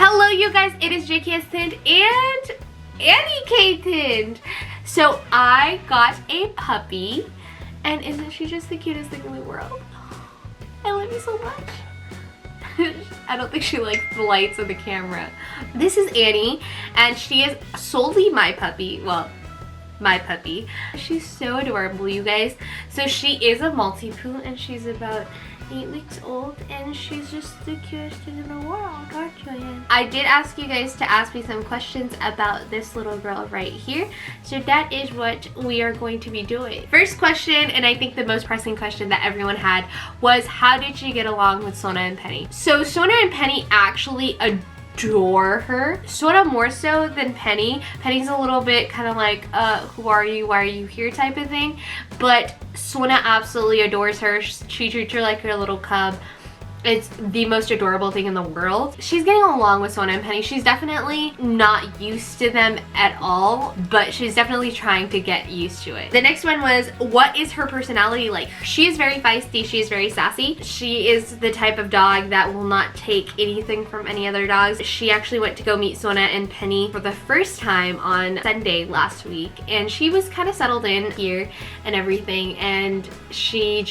Hello you guys, it is Jksthind and Jksthind. So I got a puppy and isn't she just the cutest thing in the world? I love you so much. I don't think she likes the lights or the camera. This is Annie and she is solely my puppy. Well, my puppy. She's so adorable, you guys. So she is a Maltipoo and she's about 8 weeks old and she's just the cutest thing in the world, aren't you? I did ask you guys to ask me some questions about this little girl right here, so that is what we are going to be doing. First question, and I think the most pressing question that everyone had, was how did she get along with Sona and Penny? So Sona and Penny actually adore her. Sona more so than Penny. Penny's a little bit kind of like, who are you, why are you here type of thing. But Sona absolutely adores her. She treats her like her little cub. It's the most adorable thing in the world. She's getting along with Sona and Penny. She's definitely not used to them at all, but she's definitely trying to get used to it. The next one was, what is her personality like? She is very feisty. She is very sassy. She is the type of dog that will not take anything from any other dogs. She actually went to go meet Sona and Penny for the first time on Sunday last week, and she was kind of settled in here and everything, and she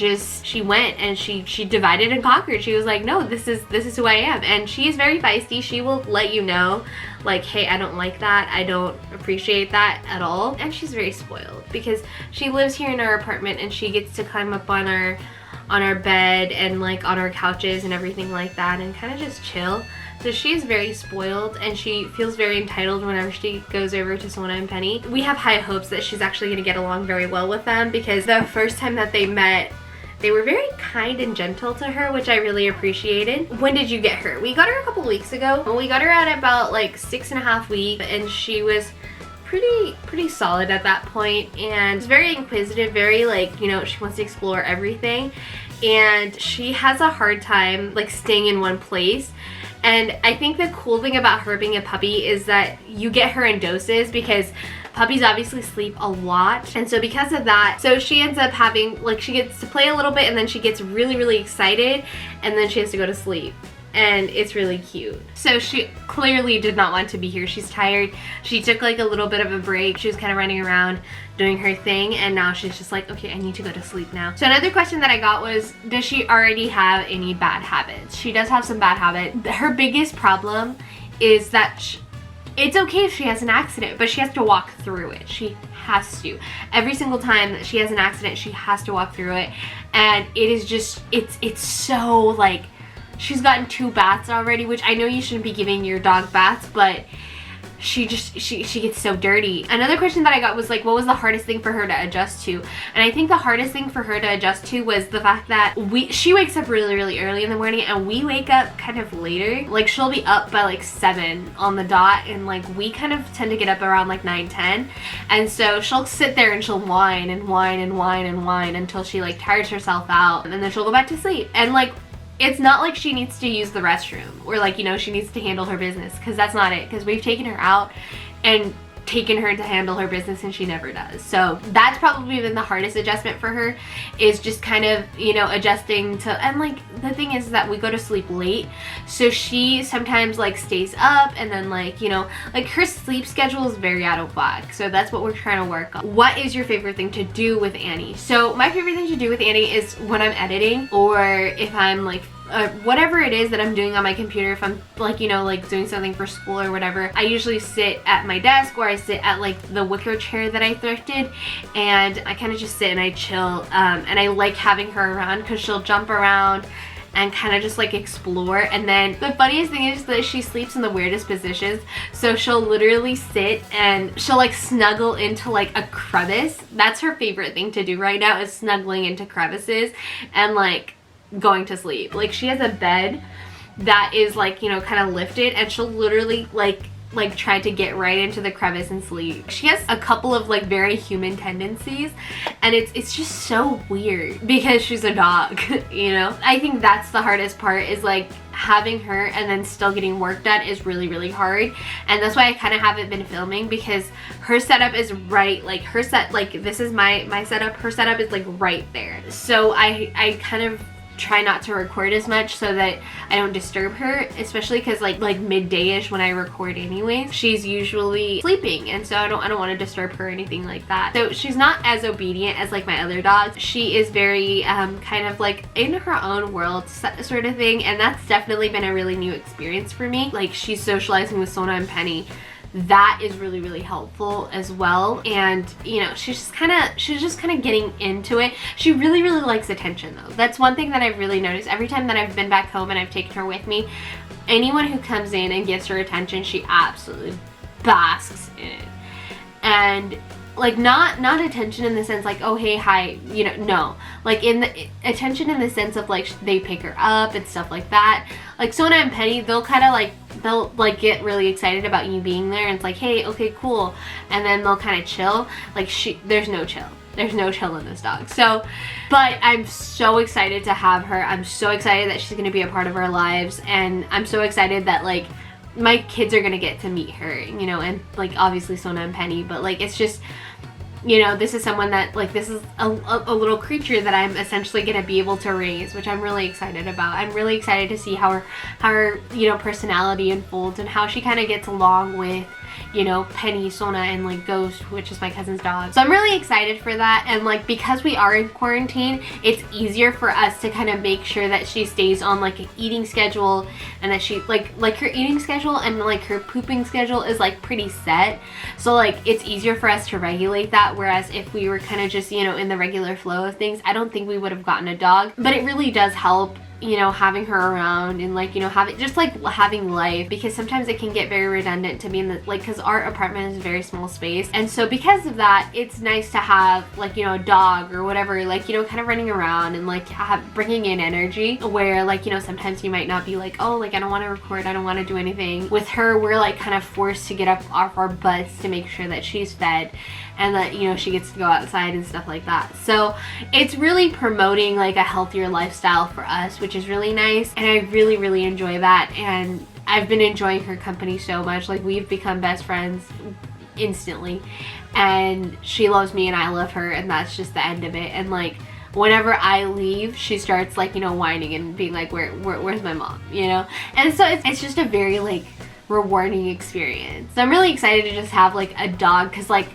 went and she divided and conquered. She was like, no, this is who I am. And she is very feisty. She will let you know, like, hey, I don't like that, I don't appreciate that at all. And she's very spoiled because she lives here in our apartment and she gets to climb up on our bed and like on our couches and everything like that and kind of just chill. So she is very spoiled and she feels very entitled whenever she goes over to Sona and Penny. We have high hopes that she's actually going to get along very well with them, because the first time that they met, they were very kind and gentle to her, which I really appreciated. When did you get her? We got her a couple weeks ago. We got her at about like 6.5 weeks and she was pretty solid at that point, and very inquisitive, very like, you know, she wants to explore everything, and she has a hard time like staying in one place. And I think the cool thing about her being a puppy is that you get her in doses, because puppies obviously sleep a lot, and so because of that, so she ends up having, like, she gets to play a little bit and then she gets really excited and then she has to go to sleep, and it's really cute. So she clearly did not want to be here. She's tired. She took like a little bit of a break. She was kind of running around doing her thing, and now she's just like, okay, I need to go to sleep now. So another question that I got was, does she already have any bad habits? She does have some bad habits. Her biggest problem is that it's okay if she has an accident, but she has to walk through it. She has to. Every single time that she has an accident, she has to walk through it, and it is just, it's so like, she's gotten 2 baths already, which I know you shouldn't be giving your dog baths, but she gets so dirty. Another question that I got was like, what was the hardest thing for her to adjust to? And I think the hardest thing for her to adjust to was the fact that she wakes up really early in the morning and we wake up kind of later. Like, she'll be up by like 7 on the dot, and like we kind of tend to get up around like 9-10, and so she'll sit there and she'll whine until she like tires herself out, and then she'll go back to sleep. And like, it's not like she needs to use the restroom or like, you know, she needs to handle her business, because that's not it, because we've taken her out and taken her to handle her business and she never does. So that's probably been the hardest adjustment for her, is just kind of, you know, adjusting to, and like the thing is that we go to sleep late, so she sometimes like stays up, and then like, you know, like her sleep schedule is very out of whack. So that's what we're trying to work on. What is your favorite thing to do with Annie? So my favorite thing to do with Annie is when I'm editing, or if I'm like whatever it is that I'm doing on my computer. If I'm like, you know, like doing something for school or whatever, I usually sit at my desk, or I sit at like the wicker chair that I thrifted, and I kind of just sit and I chill, and I like having her around because she'll jump around and kind of just like explore. And then the funniest thing is that she sleeps in the weirdest positions. So she'll literally sit and she'll like snuggle into like a crevice. That's her favorite thing to do right now, is snuggling into crevices and like going to sleep. Like, she has a bed that is like, you know, kind of lifted, and she'll literally like try to get right into the crevice and sleep. She has a couple of like very human tendencies, and it's just so weird because she's a dog. You know, I think that's the hardest part, is like having her and then still getting work done is really hard. And that's why I kind of haven't been filming, because her setup is right, like this is my setup, her setup is like right there. So I kind of try not to record as much so that I don't disturb her, especially because like midday-ish when I record anyways, she's usually sleeping, and so I don't want to disturb her or anything like that. So she's not as obedient as like my other dogs. She is very kind of like in her own world sort of thing, and that's definitely been a really new experience for me. Like, she's socializing with Sona and Penny. That is really, really helpful as well. And you know, she's just kind of getting into it. She really, really likes attention though. That's one thing that I've really noticed. Every time that I've been back home and I've taken her with me, anyone who comes in and gives her attention, she absolutely basks in it. And like, not attention in the sense like, oh hey, hi, you know, no, like in the attention in the sense of like they pick her up and stuff like that. Like Sona and Penny, they'll get really excited about you being there, and it's like, hey, okay, cool, and then they'll kind of chill. Like, there's no chill in this dog. So, but I'm so excited to have her. I'm so excited that she's going to be a part of our lives, and I'm so excited that like my kids are gonna get to meet her, you know, and like obviously Sona and Penny, but like it's just, you know, this is someone that like, this is a little creature that I'm essentially gonna be able to raise, which I'm really excited about. I'm really excited to see how her you know, personality unfolds, and how she kind of gets along with, you know, Penny, Sona, and like Ghost, which is my cousin's dog. So I'm really excited for that. And like, because we are in quarantine, it's easier for us to kind of make sure that she stays on like an eating schedule, and that she like her eating schedule and like her pooping schedule is like pretty set. So like, it's easier for us to regulate that. Whereas if we were kind of just, you know, in the regular flow of things, I don't think we would have gotten a dog. But it really does help, you know, having her around, and like, you know, having life, because sometimes it can get very redundant to be in the, like, because our apartment is a very small space, and so because of that, it's nice to have like, you know, a dog or whatever, like, you know, kind of running around and like bringing in energy, where like, you know, sometimes you might not be like, oh, like I don't want to record, I don't want to do anything. With her, we're like kind of forced to get up off our butts to make sure that she's fed, and that, you know, she gets to go outside and stuff like that. So it's really promoting like a healthier lifestyle for us, which is really nice, and I really, really enjoy that. And I've been enjoying her company so much. Like, we've become best friends instantly, and she loves me and I love her, and that's just the end of it. And like, whenever I leave, she starts like, you know, whining and being like, where's my mom, you know? And so it's just a very like rewarding experience. So I'm really excited to just have like a dog, because like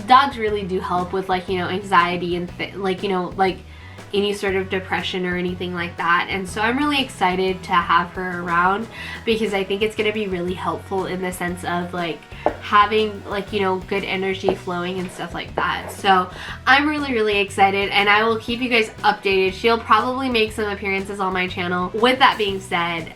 dogs really do help with like, you know, anxiety and like, you know, like any sort of depression or anything like that. And so I'm really excited to have her around, because I think it's going to be really helpful in the sense of like having like, you know, good energy flowing and stuff like that. So I'm really, really excited, and I will keep you guys updated. She'll probably make some appearances on my channel. With that being said,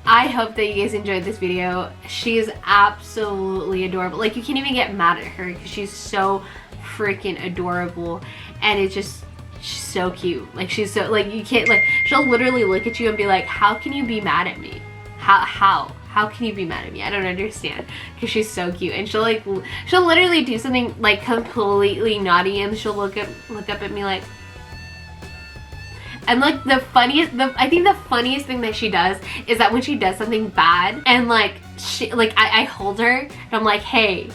I hope that you guys enjoyed this video. She is absolutely adorable. Like, you can't even get mad at her because she's so freaking adorable, and it's just, she's so cute. Like, she's so, like, you can't, like, she'll literally look at you and be like, how can you be mad at me? How can you be mad at me? I don't understand. Because she's so cute, and she'll literally do something like completely naughty, and she'll look up at me like. And like I think the funniest thing that she does is that when she does something bad, and like I hold her and I'm like, hey,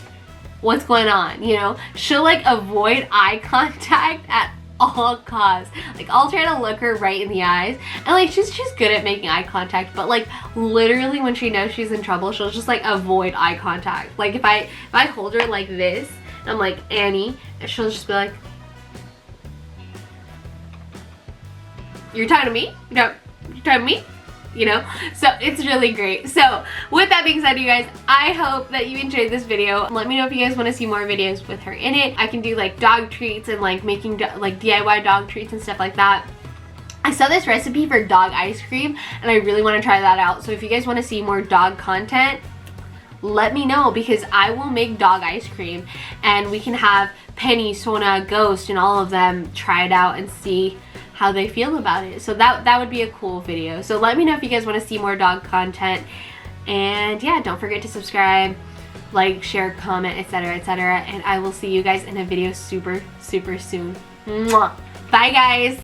what's going on? You know, she'll like avoid eye contact at all costs. Like, I'll try to look her right in the eyes, and like she's good at making eye contact, but like literally when she knows she's in trouble, she'll just like avoid eye contact. Like if I hold her like this, and I'm like, Annie, and she'll just be like, you're talking to me? You're talking to me? You know? So it's really great. So with that being said, you guys, I hope that you enjoyed this video. Let me know if you guys want to see more videos with her in it. I can do like dog treats and like making like DIY dog treats and stuff like that. I saw this recipe for dog ice cream, and I really want to try that out. So if you guys want to see more dog content, let me know, because I will make dog ice cream, and we can have Penny, Sona, Ghost, and all of them try it out and see how they feel about it. So that would be a cool video. So let me know if you guys want to see more dog content, and yeah, don't forget to subscribe, like, share, comment, etc., etc., and I will see you guys in a video super, super soon. Mwah. Bye guys.